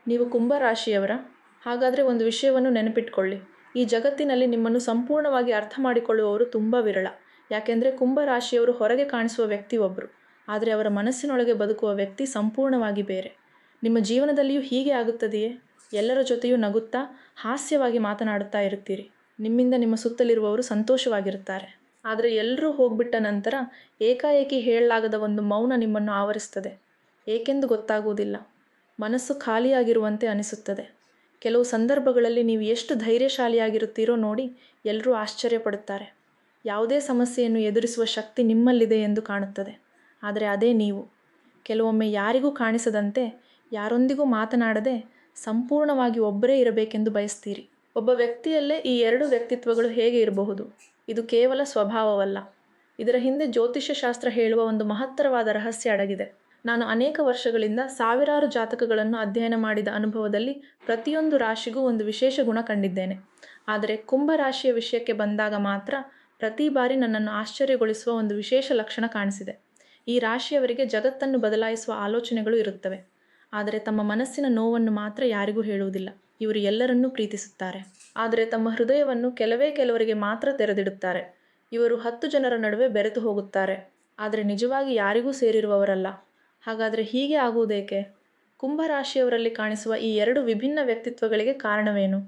ನೀವು ಕುಂಭರಾಶಿಯವರ? ಹಾಗಾದರೆ ಒಂದು ವಿಷಯವನ್ನು ನೆನಪಿಟ್ಕೊಳ್ಳಿ. ಈ ಜಗತ್ತಿನಲ್ಲಿ ನಿಮ್ಮನ್ನು ಸಂಪೂರ್ಣವಾಗಿ ಅರ್ಥ ಮಾಡಿಕೊಳ್ಳುವವರು ತುಂಬ ವಿರಳ. ಯಾಕೆಂದರೆ ಕುಂಭರಾಶಿಯವರು ಹೊರಗೆ ಕಾಣಿಸುವ ವ್ಯಕ್ತಿ ಒಬ್ಬರು, ಆದರೆ ಅವರ ಮನಸ್ಸಿನೊಳಗೆ ಬದುಕುವ ವ್ಯಕ್ತಿ ಸಂಪೂರ್ಣವಾಗಿ ಬೇರೆ. ನಿಮ್ಮ ಜೀವನದಲ್ಲಿಯೂ ಹೀಗೆ ಆಗುತ್ತದೆಯೇ? ಎಲ್ಲರ ಜೊತೆಯೂ ನಗುತ್ತಾ ಹಾಸ್ಯವಾಗಿ ಮಾತನಾಡುತ್ತಾ ಇರುತ್ತೀರಿ. ನಿಮ್ಮಿಂದ ನಿಮ್ಮ ಸುತ್ತಲಿರುವವರು ಸಂತೋಷವಾಗಿರುತ್ತಾರೆ. ಆದರೆ ಎಲ್ಲರೂ ಹೋಗ್ಬಿಟ್ಟ ನಂತರ ಏಕಾಏಕಿ ಹೇಳಲಾಗದ ಒಂದು ಮೌನ ನಿಮ್ಮನ್ನು ಆವರಿಸ್ತದೆ. ಏಕೆಂದು ಗೊತ್ತಾಗುವುದಿಲ್ಲ. ಮನಸ್ಸು ಖಾಲಿಯಾಗಿರುವಂತೆ ಅನಿಸುತ್ತದೆ. ಕೆಲವು ಸಂದರ್ಭಗಳಲ್ಲಿ ನೀವು ಎಷ್ಟು ಧೈರ್ಯಶಾಲಿಯಾಗಿರುತ್ತೀರೋ ನೋಡಿ ಎಲ್ಲರೂ ಆಶ್ಚರ್ಯಪಡುತ್ತಾರೆ. ಯಾವುದೇ ಸಮಸ್ಯೆಯನ್ನು ಎದುರಿಸುವ ಶಕ್ತಿ ನಿಮ್ಮಲ್ಲಿದೆ ಎಂದು ಕಾಣುತ್ತದೆ. ಆದರೆ ಅದೇ ನೀವು. ಕೆಲವೊಮ್ಮೆ ಯಾರಿಗೂ ಕಾಣಿಸದಂತೆ, ಯಾರೊಂದಿಗೂ ಮಾತನಾಡದೆ ಸಂಪೂರ್ಣವಾಗಿ ಒಬ್ಬರೇ ಇರಬೇಕೆಂದು ಬಯಸ್ತೀರಿ. ಒಬ್ಬ ವ್ಯಕ್ತಿಯಲ್ಲೇ ಈ ಎರಡು ವ್ಯಕ್ತಿತ್ವಗಳು ಹೇಗೆ ಇರಬಹುದು? ಇದು ಕೇವಲ ಸ್ವಭಾವವಲ್ಲ. ಇದರ ಹಿಂದೆ ಜ್ಯೋತಿಷ್ಯ ಶಾಸ್ತ್ರ ಹೇಳುವ ಒಂದು ಮಹತ್ತರವಾದ ರಹಸ್ಯ ಅಡಗಿದೆ. ನಾನು ಅನೇಕ ವರ್ಷಗಳಿಂದ ಸಾವಿರಾರು ಜಾತಕಗಳನ್ನು ಅಧ್ಯಯನ ಮಾಡಿದ ಅನುಭವದಲ್ಲಿ ಪ್ರತಿಯೊಂದು ರಾಶಿಗೂ ಒಂದು ವಿಶೇಷ ಗುಣ ಕಂಡಿದ್ದೇನೆ. ಆದರೆ ಕುಂಭರಾಶಿಯ ವಿಷಯಕ್ಕೆ ಬಂದಾಗ ಮಾತ್ರ ಪ್ರತಿ ಬಾರಿ ನನ್ನನ್ನು ಆಶ್ಚರ್ಯಗೊಳಿಸುವ ಒಂದು ವಿಶೇಷ ಲಕ್ಷಣ ಕಾಣಿಸಿದೆ. ಈ ರಾಶಿಯವರಿಗೆ ಜಗತ್ತನ್ನು ಬದಲಾಯಿಸುವ ಆಲೋಚನೆಗಳು ಇರುತ್ತವೆ. ಆದರೆ ತಮ್ಮ ಮನಸ್ಸಿನ ನೋವನ್ನು ಮಾತ್ರ ಯಾರಿಗೂ ಹೇಳುವುದಿಲ್ಲ. ಇವರು ಎಲ್ಲರನ್ನೂ ಪ್ರೀತಿಸುತ್ತಾರೆ. ಆದರೆ ತಮ್ಮ ಹೃದಯವನ್ನು ಕೆಲವರಿಗೆ ಮಾತ್ರ ತೆರೆದಿಡುತ್ತಾರೆ. ಇವರು 10 ಜನರ ನಡುವೆ ಬೆರೆತು ಹೋಗುತ್ತಾರೆ. ಆದರೆ ನಿಜವಾಗಿ ಯಾರಿಗೂ ಸೇರಿರುವವರಲ್ಲ. ಹಾಗಾದರೆ ಹೀಗೆ ಆಗುವುದೇಕೆ? ಕುಂಭರಾಶಿಯವರಲ್ಲಿ ಕಾಣಿಸುವ ಈ ಎರಡು ವಿಭಿನ್ನ ವ್ಯಕ್ತಿತ್ವಗಳಿಗೆ ಕಾರಣವೇನು?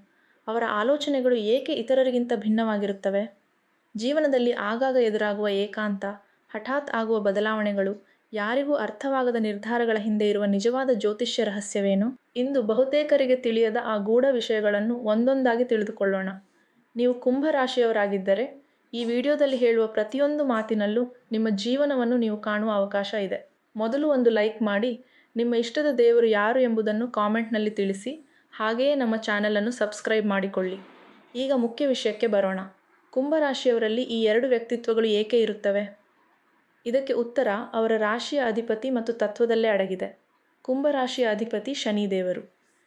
ಅವರ ಆಲೋಚನೆಗಳು ಏಕೆ ಇತರರಿಗಿಂತ ಭಿನ್ನವಾಗಿರುತ್ತವೆ? ಜೀವನದಲ್ಲಿ ಆಗಾಗ ಎದುರಾಗುವ ಏಕಾಂತ, ಹಠಾತ್ ಆಗುವ ಬದಲಾವಣೆಗಳು, ಯಾರಿಗೂ ಅರ್ಥವಾಗದ ನಿರ್ಧಾರಗಳ ಹಿಂದೆ ಇರುವ ನಿಜವಾದ ಜ್ಯೋತಿಷ್ಯ ರಹಸ್ಯವೇನು? ಇಂದು ಬಹುತೇಕರಿಗೆ ತಿಳಿಯದ ಆ ಗೂಢ ವಿಷಯಗಳನ್ನು ಒಂದೊಂದಾಗಿ ತಿಳಿದುಕೊಳ್ಳೋಣ. ನೀವು ಕುಂಭರಾಶಿಯವರಾಗಿದ್ದರೆ ಈ ವಿಡಿಯೋದಲ್ಲಿ ಹೇಳುವ ಪ್ರತಿಯೊಂದು ಮಾತಿನಲ್ಲೂ ನಿಮ್ಮ ಜೀವನವನ್ನು ನೀವು ಕಾಣುವ ಅವಕಾಶ ಇದೆ. ಮೊದಲು ಒಂದು ಲೈಕ್ ಮಾಡಿ, ನಿಮ್ಮ ಇಷ್ಟದ ದೇವರು ಯಾರು ಎಂಬುದನ್ನು ಕಾಮೆಂಟ್ನಲ್ಲಿ ತಿಳಿಸಿ. ಹಾಗೆಯೇ ನಮ್ಮ ಚಾನಲನ್ನು ಸಬ್ಸ್ಕ್ರೈಬ್ ಮಾಡಿಕೊಳ್ಳಿ. ಈಗ ಮುಖ್ಯ ವಿಷಯಕ್ಕೆ ಬರೋಣ. ಕುಂಭರಾಶಿಯವರಲ್ಲಿ ಈ ಎರಡು ವ್ಯಕ್ತಿತ್ವಗಳು ಏಕೆ ಇರುತ್ತವೆ? ಇದಕ್ಕೆ ಉತ್ತರ ಅವರ ರಾಶಿಯ ಅಧಿಪತಿ ಮತ್ತು ತತ್ವದಲ್ಲೇ ಅಡಗಿದೆ. ಕುಂಭರಾಶಿಯ ಅಧಿಪತಿ ಶನಿದೇವರು.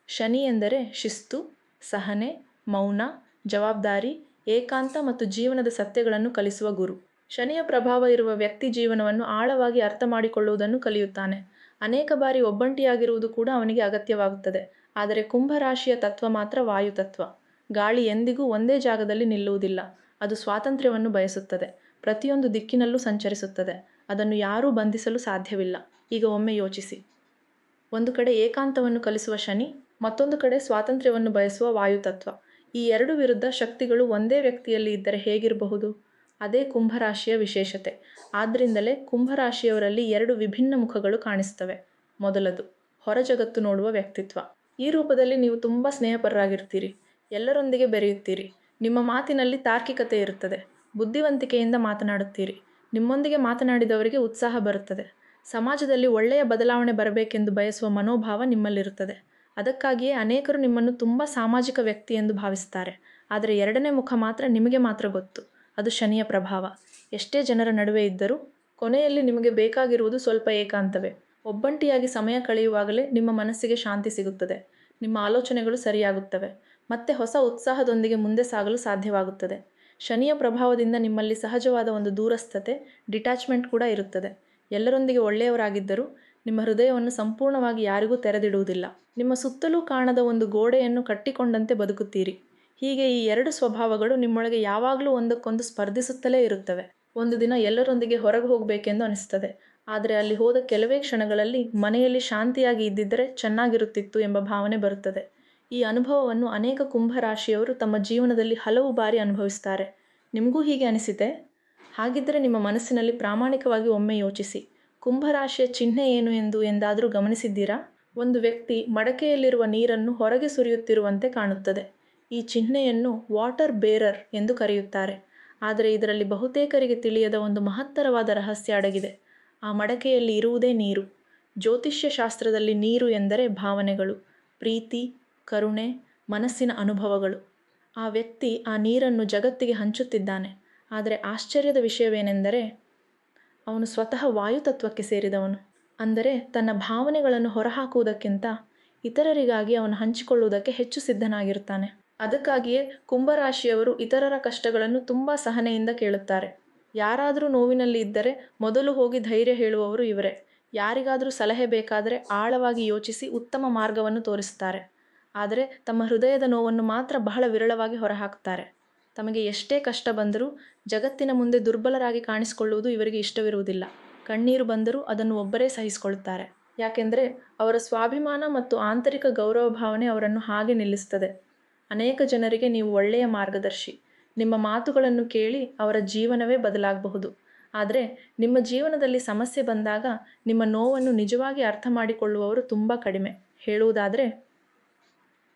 ಶನಿ ಎಂದರೆ ಶಿಸ್ತು, ಸಹನೆ, ಮೌನ, ಜವಾಬ್ದಾರಿ, ಏಕಾಂತ ಮತ್ತು ಜೀವನದ ಸತ್ಯಗಳನ್ನು ಕಲಿಸುವ ಗುರು. ಶನಿಯ ಪ್ರಭಾವ ಇರುವ ವ್ಯಕ್ತಿ ಜೀವನವನ್ನು ಆಳವಾಗಿ ಅರ್ಥ ಮಾಡಿಕೊಳ್ಳುವುದನ್ನು ಕಲಿಯುತ್ತಾನೆ. ಅನೇಕ ಬಾರಿ ಒಬ್ಬಂಟಿಯಾಗಿರುವುದು ಕೂಡ ಅವನಿಗೆ ಅಗತ್ಯವಾಗುತ್ತದೆ. ಆದರೆ ಕುಂಭರಾಶಿಯ ತತ್ವ ಮಾತ್ರ ವಾಯುತತ್ವ. ಗಾಳಿ ಎಂದಿಗೂ ಒಂದೇ ಜಾಗದಲ್ಲಿ ನಿಲ್ಲುವುದಿಲ್ಲ. ಅದು ಸ್ವಾತಂತ್ರ್ಯವನ್ನು ಬಯಸುತ್ತದೆ. ಪ್ರತಿಯೊಂದು ದಿಕ್ಕಿನಲ್ಲೂ ಸಂಚರಿಸುತ್ತದೆ. ಅದನ್ನು ಯಾರೂ ಬಂಧಿಸಲು ಸಾಧ್ಯವಿಲ್ಲ. ಈಗ ಒಮ್ಮೆ ಯೋಚಿಸಿ. ಒಂದು ಕಡೆ ಏಕಾಂತವನ್ನು ಕಲಿಸುವ ಶನಿ, ಮತ್ತೊಂದು ಕಡೆ ಸ್ವಾತಂತ್ರ್ಯವನ್ನು ಬಯಸುವ ವಾಯುತತ್ವ. ಈ ಎರಡು ವಿರುದ್ಧ ಶಕ್ತಿಗಳು ಒಂದೇ ವ್ಯಕ್ತಿಯಲ್ಲಿ ಇದ್ದರೆ ಹೇಗಿರಬಹುದು? ಅದೇ ಕುಂಭರಾಶಿಯ ವಿಶೇಷತೆ. ಆದ್ದರಿಂದಲೇ ಕುಂಭರಾಶಿಯವರಲ್ಲಿ ಎರಡು ವಿಭಿನ್ನ ಮುಖಗಳು ಕಾಣಿಸ್ತವೆ. ಮೊದಲದು, ಹೊರ ಜಗತ್ತು ನೋಡುವ ವ್ಯಕ್ತಿತ್ವ. ಈ ರೂಪದಲ್ಲಿ ನೀವು ತುಂಬ ಸ್ನೇಹಪರರಾಗಿರ್ತೀರಿ. ಎಲ್ಲರೊಂದಿಗೆ ಬೆರೆಯುತ್ತೀರಿ. ನಿಮ್ಮ ಮಾತಿನಲ್ಲಿ ತಾರ್ಕಿಕತೆ ಇರುತ್ತದೆ. ಬುದ್ಧಿವಂತಿಕೆಯಿಂದ ಮಾತನಾಡುತ್ತೀರಿ. ನಿಮ್ಮೊಂದಿಗೆ ಮಾತನಾಡಿದವರಿಗೆ ಉತ್ಸಾಹ ಬರುತ್ತದೆ. ಸಮಾಜದಲ್ಲಿ ಒಳ್ಳೆಯ ಬದಲಾವಣೆ ಬರಬೇಕೆಂದು ಬಯಸುವ ಮನೋಭಾವ ನಿಮ್ಮಲ್ಲಿರುತ್ತದೆ. ಅದಕ್ಕಾಗಿಯೇ ಅನೇಕರು ನಿಮ್ಮನ್ನು ತುಂಬ ಸಾಮಾಜಿಕ ವ್ಯಕ್ತಿ ಎಂದು ಭಾವಿಸುತ್ತಾರೆ. ಆದರೆ ಎರಡನೇ ಮುಖ ಮಾತ್ರ ನಿಮಗೆ ಮಾತ್ರ ಗೊತ್ತು. ಅದು ಶನಿಯ ಪ್ರಭಾವ. ಎಷ್ಟೇ ಜನರ ನಡುವೆ ಇದ್ದರೂ ಕೊನೆಯಲ್ಲಿ ನಿಮಗೆ ಬೇಕಾಗಿರುವುದು ಸ್ವಲ್ಪ ಏಕಾಂತವೇ. ಒಬ್ಬಂಟಿಯಾಗಿ ಸಮಯ ಕಳೆಯುವಾಗಲೇ ನಿಮ್ಮ ಮನಸ್ಸಿಗೆ ಶಾಂತಿ ಸಿಗುತ್ತದೆ. ನಿಮ್ಮ ಆಲೋಚನೆಗಳು ಸರಿಯಾಗುತ್ತವೆ. ಮತ್ತೆ ಹೊಸ ಉತ್ಸಾಹದೊಂದಿಗೆ ಮುಂದೆ ಸಾಗಲು ಸಾಧ್ಯವಾಗುತ್ತದೆ. ಶನಿಯ ಪ್ರಭಾವದಿಂದ ನಿಮ್ಮಲ್ಲಿ ಸಹಜವಾದ ಒಂದು ದೂರಸ್ಥತೆ, ಡಿಟ್ಯಾಚ್ಮೆಂಟ್ ಕೂಡ ಇರುತ್ತದೆ. ಎಲ್ಲರೊಂದಿಗೆ ಒಳ್ಳೆಯವರಾಗಿದ್ದರೂ ನಿಮ್ಮ ಹೃದಯವನ್ನು ಸಂಪೂರ್ಣವಾಗಿ ಯಾರಿಗೂ ತೆರೆದಿಡುವುದಿಲ್ಲ. ನಿಮ್ಮ ಸುತ್ತಲೂ ಕಾಣದ ಒಂದು ಗೋಡೆಯನ್ನು ಕಟ್ಟಿಕೊಂಡಂತೆ ಬದುಕುತ್ತೀರಿ. ಹೀಗೆ ಈ ಎರಡು ಸ್ವಭಾವಗಳು ನಿಮ್ಮೊಳಗೆ ಯಾವಾಗಲೂ ಒಂದಕ್ಕೊಂದು ಸ್ಪರ್ಧಿಸುತ್ತಲೇ ಇರುತ್ತವೆ. ಒಂದು ದಿನ ಎಲ್ಲರೊಂದಿಗೆ ಹೊರಗೆ ಹೋಗಬೇಕೆಂದು ಅನಿಸ್ತದೆ. ಆದರೆ ಅಲ್ಲಿ ಹೋದ ಕೆಲವೇ ಕ್ಷಣಗಳಲ್ಲಿ ಮನೆಯಲ್ಲಿ ಶಾಂತಿಯಾಗಿ ಇದ್ದಿದ್ದರೆ ಚೆನ್ನಾಗಿರುತ್ತಿತ್ತು ಎಂಬ ಭಾವನೆ ಬರುತ್ತದೆ. ಈ ಅನುಭವವನ್ನು ಅನೇಕ ಕುಂಭರಾಶಿಯವರು ತಮ್ಮ ಜೀವನದಲ್ಲಿ ಹಲವು ಬಾರಿ ಅನುಭವಿಸುತ್ತಾರೆ. ನಿಮಗೂ ಹೀಗೆ ಅನಿಸಿತೆ? ಹಾಗಿದ್ದರೆ ನಿಮ್ಮ ಮನಸ್ಸಿನಲ್ಲಿ ಪ್ರಾಮಾಣಿಕವಾಗಿ ಒಮ್ಮೆ ಯೋಚಿಸಿ. ಕುಂಭರಾಶಿಯ ಚಿಹ್ನೆ ಏನು ಎಂದಾದರೂ ಗಮನಿಸಿದ್ದೀರಾ? ಒಂದು ವ್ಯಕ್ತಿ ಮಡಕೆಯಲ್ಲಿರುವ ನೀರನ್ನು ಹೊರಗೆ ಸುರಿಯುತ್ತಿರುವಂತೆ ಕಾಣುತ್ತದೆ. ಈ ಚಿಹ್ನೆಯನ್ನು ವಾಟರ್ ಬೇರರ್ ಎಂದು ಕರೆಯುತ್ತಾರೆ. ಆದರೆ ಇದರಲ್ಲಿ ಬಹುತೇಕರಿಗೆ ತಿಳಿಯದ ಒಂದು ಮಹತ್ತರವಾದ ರಹಸ್ಯ ಅಡಗಿದೆ. ಆ ಮಡಕೆಯಲ್ಲಿ ಇರುವುದೇ ನೀರು. ಜ್ಯೋತಿಷ್ಯ ಶಾಸ್ತ್ರದಲ್ಲಿ ನೀರು ಎಂದರೆ ಭಾವನೆಗಳು, ಪ್ರೀತಿ, ಕರುಣೆ, ಮನಸ್ಸಿನ ಅನುಭವಗಳು. ಆ ವ್ಯಕ್ತಿ ಆ ನೀರನ್ನು ಜಗತ್ತಿಗೆ ಹಂಚುತ್ತಿದ್ದಾನೆ. ಆದರೆ ಆಶ್ಚರ್ಯದ ವಿಷಯವೇನೆಂದರೆ ಅವನು ಸ್ವತಃ ವಾಯುತತ್ವಕ್ಕೆ ಸೇರಿದವನು. ಅಂದರೆ ತನ್ನ ಭಾವನೆಗಳನ್ನು ಹೊರಹಾಕುವುದಕ್ಕಿಂತ ಇತರರಿಗಾಗಿ ಅವನು ಹಂಚಿಕೊಳ್ಳುವುದಕ್ಕೆ ಹೆಚ್ಚು ಸಿದ್ಧನಾಗಿರುತ್ತಾನೆ. ಅದಕ್ಕಾಗಿಯೇ ಕುಂಭರಾಶಿಯವರು ಇತರರ ಕಷ್ಟಗಳನ್ನು ತುಂಬ ಸಹನೆಯಿಂದ ಕೇಳುತ್ತಾರೆ. ಯಾರಾದರೂ ನೋವಿನಲ್ಲಿ ಇದ್ದರೆ ಮೊದಲು ಹೋಗಿ ಧೈರ್ಯ ಹೇಳುವವರು ಇವರೇ. ಯಾರಿಗಾದರೂ ಸಲಹೆ ಬೇಕಾದರೆ ಆಳವಾಗಿ ಯೋಚಿಸಿ ಉತ್ತಮ ಮಾರ್ಗವನ್ನು ತೋರಿಸುತ್ತಾರೆ. ಆದರೆ ತಮ್ಮ ಹೃದಯದ ನೋವನ್ನು ಮಾತ್ರ ಬಹಳ ವಿರಳವಾಗಿ ಹೊರಹಾಕ್ತಾರೆ. ತಮಗೆ ಎಷ್ಟೇ ಕಷ್ಟ ಬಂದರೂ ಜಗತ್ತಿನ ಮುಂದೆ ದುರ್ಬಲರಾಗಿ ಕಾಣಿಸಿಕೊಳ್ಳುವುದು ಇವರಿಗೆ ಇಷ್ಟವಿರುವುದಿಲ್ಲ. ಕಣ್ಣೀರು ಬಂದರೂ ಅದನ್ನು ಒಬ್ಬರೇ ಸಹಿಸಿಕೊಳ್ಳುತ್ತಾರೆ. ಯಾಕೆಂದರೆ ಅವರ ಸ್ವಾಭಿಮಾನ ಮತ್ತು ಆಂತರಿಕ ಗೌರವ ಭಾವನೆ ಅವರನ್ನು ಹಾಗೆ ನಿಲ್ಲಿಸುತ್ತದೆ. ಅನೇಕ ಜನರಿಗೆ ನೀವು ಒಳ್ಳೆಯ ಮಾರ್ಗದರ್ಶಿ. ನಿಮ್ಮ ಮಾತುಗಳನ್ನು ಕೇಳಿ ಅವರ ಜೀವನವೇ ಬದಲಾಗಬಹುದು. ಆದರೆ ನಿಮ್ಮ ಜೀವನದಲ್ಲಿ ಸಮಸ್ಯೆ ಬಂದಾಗ ನಿಮ್ಮ ನೋವನ್ನು ನಿಜವಾಗಿ ಅರ್ಥ ಮಾಡಿಕೊಳ್ಳುವವರು ತುಂಬ ಕಡಿಮೆ. ಹೇಳುವುದಾದರೆ,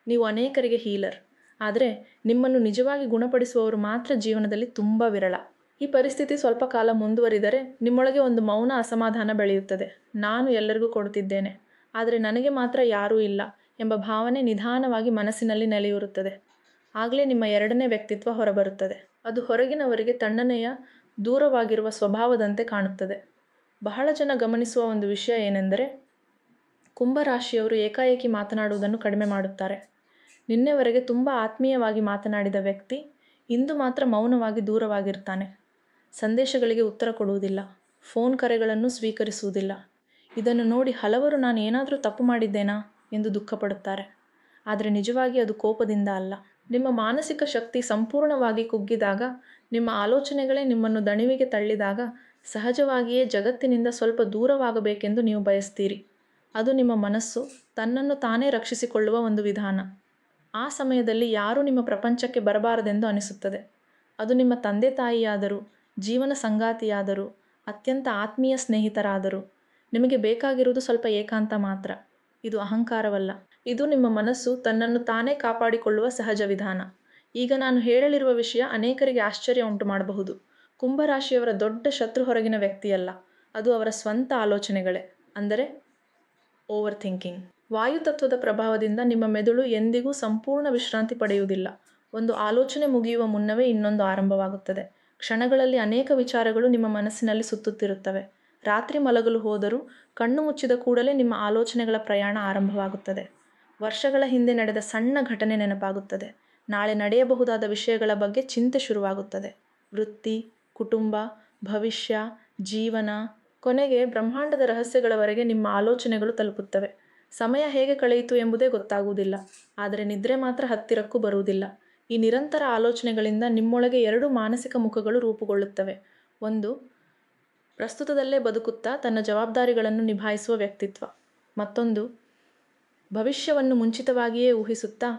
ನೀವು ಅನೇಕರಿಗೆ ಹೀಲರ್, ಆದರೆ ನಿಮ್ಮನ್ನು ನಿಜವಾಗಿ ಗುಣಪಡಿಸುವವರು ಮಾತ್ರ ಜೀವನದಲ್ಲಿ ತುಂಬ ವಿರಳ. ಈ ಪರಿಸ್ಥಿತಿ ಸ್ವಲ್ಪ ಕಾಲ ಮುಂದುವರಿದರೆ ನಿಮ್ಮೊಳಗೆ ಒಂದು ಮೌನ ಅಸಮಾಧಾನ ಬೆಳೆಯುತ್ತದೆ. ನಾನು ಎಲ್ಲರಿಗೂ ಕೊಡುತ್ತಿದ್ದೇನೆ, ಆದರೆ ನನಗೆ ಮಾತ್ರ ಯಾರೂ ಇಲ್ಲ ಎಂಬ ಭಾವನೆ ನಿಧಾನವಾಗಿ ಮನಸ್ಸಿನಲ್ಲಿ ನೆಲೆಯೂರುತ್ತದೆ. ಆಗಲೇ ನಿಮ್ಮ ಎರಡನೇ ವ್ಯಕ್ತಿತ್ವ ಹೊರಬರುತ್ತದೆ. ಅದು ಹೊರಗಿನವರಿಗೆ ತಣ್ಣನೆಯ, ದೂರವಾಗಿರುವ ಸ್ವಭಾವದಂತೆ ಕಾಣುತ್ತದೆ. ಬಹಳ ಜನ ಗಮನಿಸುವ ಒಂದು ವಿಷಯ ಏನೆಂದರೆ, ಕುಂಭರಾಶಿಯವರು ಏಕಾಏಕಿ ಮಾತನಾಡುವುದನ್ನು ಕಡಿಮೆ ಮಾಡುತ್ತಾರೆ. ನಿನ್ನೆವರೆಗೆ ತುಂಬ ಆತ್ಮೀಯವಾಗಿ ಮಾತನಾಡಿದ ವ್ಯಕ್ತಿ ಇಂದು ಮಾತ್ರ ಮೌನವಾಗಿ ದೂರವಾಗಿರ್ತಾನೆ. ಸಂದೇಶಗಳಿಗೆ ಉತ್ತರ ಕೊಡುವುದಿಲ್ಲ, ಫೋನ್ ಕರೆಗಳನ್ನು ಸ್ವೀಕರಿಸುವುದಿಲ್ಲ. ಇದನ್ನು ನೋಡಿ ಹಲವರು ನಾನು ಏನಾದರೂ ತಪ್ಪು ಮಾಡಿದ್ದೇನಾ ಎಂದು ದುಃಖಪಡುತ್ತಾರೆ. ಆದರೆ ನಿಜವಾಗಿ ಅದು ಕೋಪದಿಂದ ಅಲ್ಲ. ನಿಮ್ಮ ಮಾನಸಿಕ ಶಕ್ತಿ ಸಂಪೂರ್ಣವಾಗಿ ಕುಗ್ಗಿದಾಗ, ನಿಮ್ಮ ಆಲೋಚನೆಗಳೇ ನಿಮ್ಮನ್ನು ದಣಿವಿಗೆ ತಳ್ಳಿದಾಗ ಸಹಜವಾಗಿಯೇ ಜಗತ್ತಿನಿಂದ ಸ್ವಲ್ಪ ದೂರವಾಗಬೇಕೆಂದು ನೀವು ಬಯಸ್ತೀರಿ. ಅದು ನಿಮ್ಮ ಮನಸ್ಸು ತನ್ನನ್ನು ತಾನೇ ರಕ್ಷಿಸಿಕೊಳ್ಳುವ ಒಂದು ವಿಧಾನ. ಆ ಸಮಯದಲ್ಲಿ ಯಾರೂ ನಿಮ್ಮ ಪ್ರಪಂಚಕ್ಕೆ ಬರಬಾರದೆಂದು ಅನಿಸುತ್ತದೆ. ಅದು ನಿಮ್ಮ ತಂದೆ ತಾಯಿಯಾದರೂ, ಜೀವನ ಸಂಗಾತಿಯಾದರೂ, ಅತ್ಯಂತ ಆತ್ಮೀಯ ಸ್ನೇಹಿತರಾದರೂ. ನಿಮಗೆ ಬೇಕಾಗಿರುವುದು ಸ್ವಲ್ಪ ಏಕಾಂತ ಮಾತ್ರ. ಇದು ಅಹಂಕಾರವಲ್ಲ. ಇದು ನಿಮ್ಮ ಮನಸ್ಸು ತನ್ನನ್ನು ತಾನೇ ಕಾಪಾಡಿಕೊಳ್ಳುವ ಸಹಜ ವಿಧಾನ. ಈಗ ನಾನು ಹೇಳಲಿರುವ ವಿಷಯ ಅನೇಕರಿಗೆ ಆಶ್ಚರ್ಯ ಉಂಟು ಮಾಡಬಹುದು. ಕುಂಭರಾಶಿಯವರ ದೊಡ್ಡ ಶತ್ರು ಹೊರಗಿನ ವ್ಯಕ್ತಿಯಲ್ಲ, ಅದು ಅವರ ಸ್ವಂತ ಆಲೋಚನೆಗಳೇ, ಅಂದರೆ ಓವರ್ ಥಿಂಕಿಂಗ್. ವಾಯುತತ್ವದ ಪ್ರಭಾವದಿಂದ ನಿಮ್ಮ ಮೆದುಳು ಎಂದಿಗೂ ಸಂಪೂರ್ಣ ವಿಶ್ರಾಂತಿ ಪಡೆಯುವುದಿಲ್ಲ. ಒಂದು ಆಲೋಚನೆ ಮುಗಿಯುವ ಮುನ್ನವೇ ಇನ್ನೊಂದು ಆರಂಭವಾಗುತ್ತದೆ. ಕ್ಷಣಗಳಲ್ಲಿ ಅನೇಕ ವಿಚಾರಗಳು ನಿಮ್ಮ ಮನಸ್ಸಿನಲ್ಲಿ ಸುತ್ತುತ್ತಿರುತ್ತವೆ. ರಾತ್ರಿ ಮಲಗಲು ಹೋದರೂ ಕಣ್ಣು ಮುಚ್ಚಿದ ಕೂಡಲೇ ನಿಮ್ಮ ಆಲೋಚನೆಗಳ ಪ್ರಯಾಣ ಆರಂಭವಾಗುತ್ತದೆ. ವರ್ಷಗಳ ಹಿಂದೆ ನಡೆದ ಸಣ್ಣ ಘಟನೆ ನೆನಪಾಗುತ್ತದೆ. ನಾಳೆ ನಡೆಯಬಹುದಾದ ವಿಷಯಗಳ ಬಗ್ಗೆ ಚಿಂತೆ ಶುರುವಾಗುತ್ತದೆ. ವೃತ್ತಿ, ಕುಟುಂಬ, ಭವಿಷ್ಯ, ಜೀವನ, ಕೊನೆಗೆ ಬ್ರಹ್ಮಾಂಡದ ರಹಸ್ಯಗಳವರೆಗೆ ನಿಮ್ಮ ಆಲೋಚನೆಗಳು ತಲುಪುತ್ತವೆ. ಸಮಯ ಹೇಗೆ ಕಳೆಯಿತು ಎಂಬುದೇ ಗೊತ್ತಾಗುವುದಿಲ್ಲ, ಆದರೆ ನಿದ್ರೆ ಮಾತ್ರ ಹತ್ತಿರಕ್ಕೂ ಬರುವುದಿಲ್ಲ. ಈ ನಿರಂತರ ಆಲೋಚನೆಗಳಿಂದ ನಿಮ್ಮೊಳಗೆ ಎರಡು ಮಾನಸಿಕ ಮುಖಗಳು ರೂಪುಗೊಳ್ಳುತ್ತವೆ. ಒಂದು, ಪ್ರಸ್ತುತದಲ್ಲೇ ಬದುಕುತ್ತಾ ತನ್ನ ಜವಾಬ್ದಾರಿಗಳನ್ನು ನಿಭಾಯಿಸುವ ವ್ಯಕ್ತಿತ್ವ. ಮತ್ತೊಂದು, ಭವಿಷ್ಯವನ್ನು ಮುಂಚಿತವಾಗಿಯೇ ಊಹಿಸುತ್ತಾ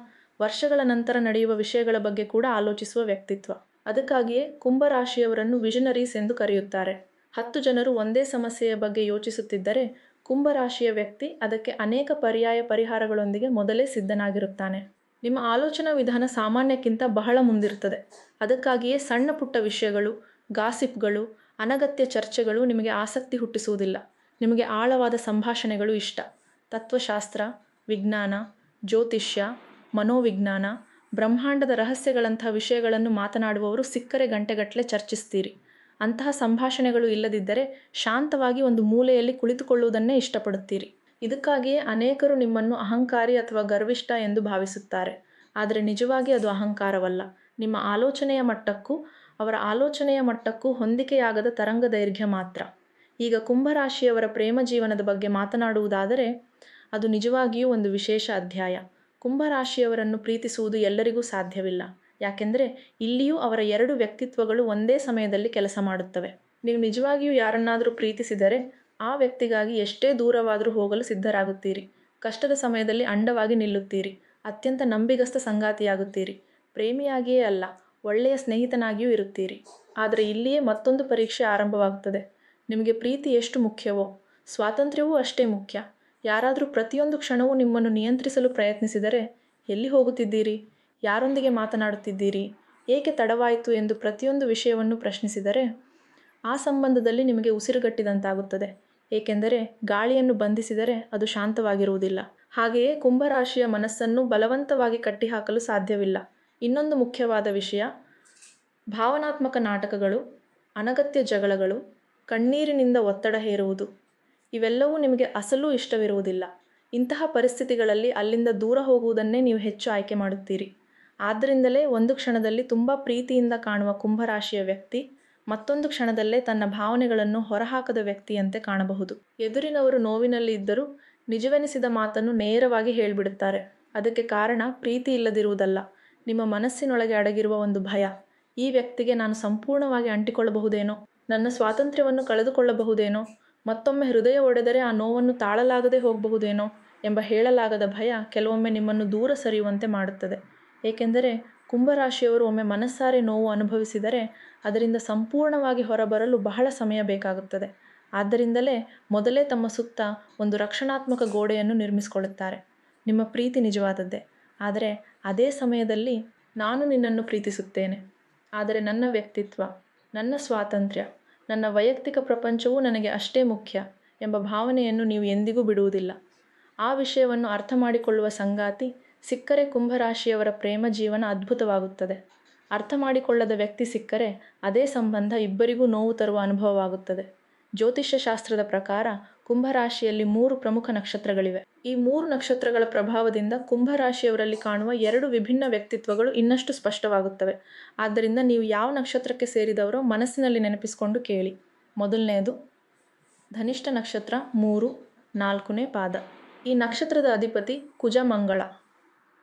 ವರ್ಷಗಳ ನಂತರ ನಡೆಯುವ ವಿಷಯಗಳ ಬಗ್ಗೆ ಕೂಡ ಆಲೋಚಿಸುವ ವ್ಯಕ್ತಿತ್ವ. ಅದಕ್ಕಾಗಿಯೇ ಕುಂಭರಾಶಿಯವರನ್ನು ವಿಷನರೀಸ್ ಎಂದು ಕರೆಯುತ್ತಾರೆ. 10 ಜನರು ಒಂದೇ ಸಮಸ್ಯೆಯ ಬಗ್ಗೆ ಯೋಚಿಸುತ್ತಿದ್ದರೆ ಕುಂಭರಾಶಿಯ ವ್ಯಕ್ತಿ ಅದಕ್ಕೆ ಅನೇಕ ಪರ್ಯಾಯ ಪರಿಹಾರಗಳೊಂದಿಗೆ ಮೊದಲೇ ಸಿದ್ಧನಾಗಿರುತ್ತಾನೆ. ನಿಮ್ಮ ಆಲೋಚನಾ ವಿಧಾನ ಸಾಮಾನ್ಯಕ್ಕಿಂತ ಬಹಳ ಮುಂದಿರುತ್ತದೆ. ಅದಕ್ಕಾಗಿಯೇ ಸಣ್ಣ ಪುಟ್ಟ ವಿಷಯಗಳು, ಗಾಸಿಪ್ಗಳು, ಅನಗತ್ಯ ಚರ್ಚೆಗಳು ನಿಮಗೆ ಆಸಕ್ತಿ ಹುಟ್ಟಿಸುವುದಿಲ್ಲ. ನಿಮಗೆ ಆಳವಾದ ಸಂಭಾಷಣೆಗಳು ಇಷ್ಟ. ತತ್ವಶಾಸ್ತ್ರ, ವಿಜ್ಞಾನ, ಜ್ಯೋತಿಷ್ಯ, ಮನೋವಿಜ್ಞಾನ, ಬ್ರಹ್ಮಾಂಡದ ರಹಸ್ಯಗಳಂಥ ವಿಷಯಗಳನ್ನು ಮಾತನಾಡುವವರು ಸಿಕ್ಕರೆ ಗಂಟೆಗಟ್ಟಲೆ ಚರ್ಚಿಸ್ತೀರಿ. ಅಂತಹ ಸಂಭಾಷಣೆಗಳು ಇಲ್ಲದಿದ್ದರೆ ಶಾಂತವಾಗಿ ಒಂದು ಮೂಲೆಯಲ್ಲಿ ಕುಳಿತುಕೊಳ್ಳುವುದನ್ನೇ ಇಷ್ಟಪಡುತ್ತೀರಿ. ಇದಕ್ಕಾಗಿಯೇ ಅನೇಕರು ನಿಮ್ಮನ್ನು ಅಹಂಕಾರಿ ಅಥವಾ ಗರ್ವಿಷ್ಠ ಎಂದು ಭಾವಿಸುತ್ತಾರೆ. ಆದರೆ ನಿಜವಾಗಿ ಅದು ಅಹಂಕಾರವಲ್ಲ. ನಿಮ್ಮ ಆಲೋಚನೆಯ ಮಟ್ಟಕ್ಕೂ ಅವರ ಆಲೋಚನೆಯ ಮಟ್ಟಕ್ಕೂ ಹೊಂದಿಕೆಯಾಗದ ತರಂಗ ದೈರ್ಘ್ಯ ಮಾತ್ರ. ಈಗ ಕುಂಭರಾಶಿಯವರ ಪ್ರೇಮ ಜೀವನದ ಬಗ್ಗೆ ಮಾತನಾಡುವುದಾದರೆ ಅದು ನಿಜವಾಗಿಯೂ ಒಂದು ವಿಶೇಷ ಅಧ್ಯಾಯ. ಕುಂಭರಾಶಿಯವರನ್ನು ಪ್ರೀತಿಸುವುದು ಎಲ್ಲರಿಗೂ ಸಾಧ್ಯವಿಲ್ಲ. ಯಾಕೆಂದರೆ ಇಲ್ಲಿಯೂ ಅವರ ಎರಡು ವ್ಯಕ್ತಿತ್ವಗಳು ಒಂದೇ ಸಮಯದಲ್ಲಿ ಕೆಲಸ ಮಾಡುತ್ತವೆ. ನೀವು ನಿಜವಾಗಿಯೂ ಯಾರನ್ನಾದರೂ ಪ್ರೀತಿಸಿದರೆ ಆ ವ್ಯಕ್ತಿಗಾಗಿ ಎಷ್ಟೇ ದೂರವಾದರೂ ಹೋಗಲು ಸಿದ್ಧರಾಗುತ್ತೀರಿ. ಕಷ್ಟದ ಸಮಯದಲ್ಲಿ ಅಂಡವಾಗಿ ನಿಲ್ಲುತ್ತೀರಿ. ಅತ್ಯಂತ ನಂಬಿಗಸ್ತ ಸಂಗಾತಿಯಾಗುತ್ತೀರಿ. ಪ್ರೇಮಿಯಾಗಿಯೇ ಅಲ್ಲ, ಒಳ್ಳೆಯ ಸ್ನೇಹಿತನಾಗಿಯೂ ಇರುತ್ತೀರಿ. ಆದರೆ ಇಲ್ಲಿಯೇ ಮತ್ತೊಂದು ಪರೀಕ್ಷೆ ಆರಂಭವಾಗುತ್ತದೆ. ನಿಮಗೆ ಪ್ರೀತಿ ಎಷ್ಟು ಮುಖ್ಯವೋ ಸ್ವಾತಂತ್ರ್ಯವೂ ಅಷ್ಟೇ ಮುಖ್ಯ. ಯಾರಾದರೂ ಪ್ರತಿಯೊಂದು ಕ್ಷಣವೂ ನಿಮ್ಮನ್ನು ನಿಯಂತ್ರಿಸಲು ಪ್ರಯತ್ನಿಸಿದರೆ ಎಲ್ಲಿ ಹೋಗುತ್ತಿದ್ದೀರಿ, ಯಾರೊಂದಿಗೆ ಮಾತನಾಡುತ್ತಿದ್ದೀರಿ, ಏಕೆ ತಡವಾಯಿತು ಎಂದು ಪ್ರತಿಯೊಂದು ವಿಷಯವನ್ನು ಪ್ರಶ್ನಿಸಿದರೆ ಆ ಸಂಬಂಧದಲ್ಲಿ ನಿಮಗೆ ಉಸಿರುಗಟ್ಟಿದಂತಾಗುತ್ತದೆ. ಏಕೆಂದರೆ ಗಾಳಿಯನ್ನು ಬಂಧಿಸಿದರೆ ಅದು ಶಾಂತವಾಗಿರುವುದಿಲ್ಲ. ಹಾಗೆಯೇ ಕುಂಭರಾಶಿಯ ಮನಸ್ಸನ್ನು ಬಲವಂತವಾಗಿ ಕಟ್ಟಿಹಾಕಲು ಸಾಧ್ಯವಿಲ್ಲ. ಇನ್ನೊಂದು ಮುಖ್ಯವಾದ ವಿಷಯ, ಭಾವನಾತ್ಮಕ ನಾಟಕಗಳು, ಅನಗತ್ಯ ಜಗಳಗಳು, ಕಣ್ಣೀರಿನಿಂದ ಒತ್ತಡ ಹೇರುವುದು, ಇವೆಲ್ಲವೂ ನಿಮಗೆ ಅಸಲೂ ಇಷ್ಟವಿರುವುದಿಲ್ಲ. ಇಂತಹ ಪರಿಸ್ಥಿತಿಗಳಲ್ಲಿ ಅಲ್ಲಿಂದ ದೂರ ಹೋಗುವುದನ್ನೇ ನೀವು ಹೆಚ್ಚು ಆಯ್ಕೆ ಮಾಡುತ್ತೀರಿ. ಆದ್ದರಿಂದಲೇ ಒಂದು ಕ್ಷಣದಲ್ಲಿ ತುಂಬ ಪ್ರೀತಿಯಿಂದ ಕಾಣುವ ಕುಂಭರಾಶಿಯ ವ್ಯಕ್ತಿ ಮತ್ತೊಂದು ಕ್ಷಣದಲ್ಲೇ ತನ್ನ ಭಾವನೆಗಳನ್ನು ಹೊರಹಾಕದ ವ್ಯಕ್ತಿಯಂತೆ ಕಾಣಬಹುದು. ಎದುರಿನವರು ನೋವಿನಲ್ಲಿ ಇದ್ದರೂ ನಿಜವೆನಿಸಿದ ಮಾತನ್ನು ನೇರವಾಗಿ ಹೇಳಿಬಿಡುತ್ತಾರೆ. ಅದಕ್ಕೆ ಕಾರಣ ಪ್ರೀತಿ ಇಲ್ಲದಿರುವುದಲ್ಲ, ನಿಮ್ಮ ಮನಸ್ಸಿನೊಳಗೆ ಅಡಗಿರುವ ಒಂದು ಭಯ. ಈ ವ್ಯಕ್ತಿಗೆ ನಾನು ಸಂಪೂರ್ಣವಾಗಿ ಅಂಟಿಕೊಳ್ಳಬಹುದೇನೋ, ನನ್ನ ಸ್ವಾತಂತ್ರ್ಯವನ್ನು ಕಳೆದುಕೊಳ್ಳಬಹುದೇನೋ, ಮತ್ತೊಮ್ಮೆ ಹೃದಯ ಒಡೆದರೆ ಆ ನೋವನ್ನು ತಾಳಲಾಗದೆ ಹೋಗಬಹುದೇನೋ ಎಂಬ ಹೇಳಲಾಗದ ಭಯ ಕೆಲವೊಮ್ಮೆ ನಿಮ್ಮನ್ನು ದೂರ ಸರಿಯುವಂತೆ ಮಾಡುತ್ತದೆ. ಏಕೆಂದರೆ ಕುಂಭರಾಶಿಯವರು ಒಮ್ಮೆ ಮನಸ್ಸಾರೆ ನೋವು ಅನುಭವಿಸಿದರೆ ಅದರಿಂದ ಸಂಪೂರ್ಣವಾಗಿ ಹೊರಬರಲು ಬಹಳ ಸಮಯ ಬೇಕಾಗುತ್ತದೆ. ಆದ್ದರಿಂದಲೇ ಮೊದಲೇ ತಮ್ಮ ಸುತ್ತ ಒಂದು ರಕ್ಷಣಾತ್ಮಕ ಗೋಡೆಯನ್ನು ನಿರ್ಮಿಸಿಕೊಳ್ಳುತ್ತಾರೆ. ನಿಮ್ಮ ಪ್ರೀತಿ ನಿಜವಾದದ್ದೇ, ಆದರೆ ಅದೇ ಸಮಯದಲ್ಲಿ ನಾನು ನಿನ್ನನ್ನು ಪ್ರೀತಿಸುತ್ತೇನೆ, ಆದರೆ ನನ್ನ ವ್ಯಕ್ತಿತ್ವ, ನನ್ನ ಸ್ವಾತಂತ್ರ್ಯ, ನನ್ನ ವೈಯಕ್ತಿಕ ಪ್ರಪಂಚವೂ ನನಗೆ ಅಷ್ಟೇ ಮುಖ್ಯ ಎಂಬ ಭಾವನೆಯನ್ನು ನೀವು ಎಂದಿಗೂ ಬಿಡುವುದಿಲ್ಲ. ಆ ವಿಷಯವನ್ನು ಅರ್ಥ ಮಾಡಿಕೊಳ್ಳುವ ಸಂಗಾತಿ ಸಿಕ್ಕರೆ ಕುಂಭರಾಶಿಯವರ ಪ್ರೇಮ ಜೀವನ ಅದ್ಭುತವಾಗುತ್ತದೆ. ಅರ್ಥ ಮಾಡಿಕೊಳ್ಳದ ವ್ಯಕ್ತಿ ಸಿಕ್ಕರೆ ಅದೇ ಸಂಬಂಧ ಇಬ್ಬರಿಗೂ ನೋವು ತರುವ ಅನುಭವವಾಗುತ್ತದೆ. ಜ್ಯೋತಿಷ್ಯ ಶಾಸ್ತ್ರದ ಪ್ರಕಾರ ಕುಂಭರಾಶಿಯಲ್ಲಿ 3 ಪ್ರಮುಖ ನಕ್ಷತ್ರಗಳಿವೆ. ಈ 3 ನಕ್ಷತ್ರಗಳ ಪ್ರಭಾವದಿಂದ ಕುಂಭರಾಶಿಯವರಲ್ಲಿ ಕಾಣುವ 2 ವಿಭಿನ್ನ ವ್ಯಕ್ತಿತ್ವಗಳು ಇನ್ನಷ್ಟು ಸ್ಪಷ್ಟವಾಗುತ್ತವೆ. ಆದ್ದರಿಂದ ನೀವು ಯಾವ ನಕ್ಷತ್ರಕ್ಕೆ ಸೇರಿದವರೋ ಮನಸ್ಸಿನಲ್ಲಿ ನೆನಪಿಸಿಕೊಂಡು ಕೇಳಿ. ಮೊದಲನೆಯದು ಧನಿಷ್ಠ ನಕ್ಷತ್ರ, 3, 4ನೇ ಪಾದ. ಈ ನಕ್ಷತ್ರದ ಅಧಿಪತಿ ಕುಜ ಮಂಗಳ.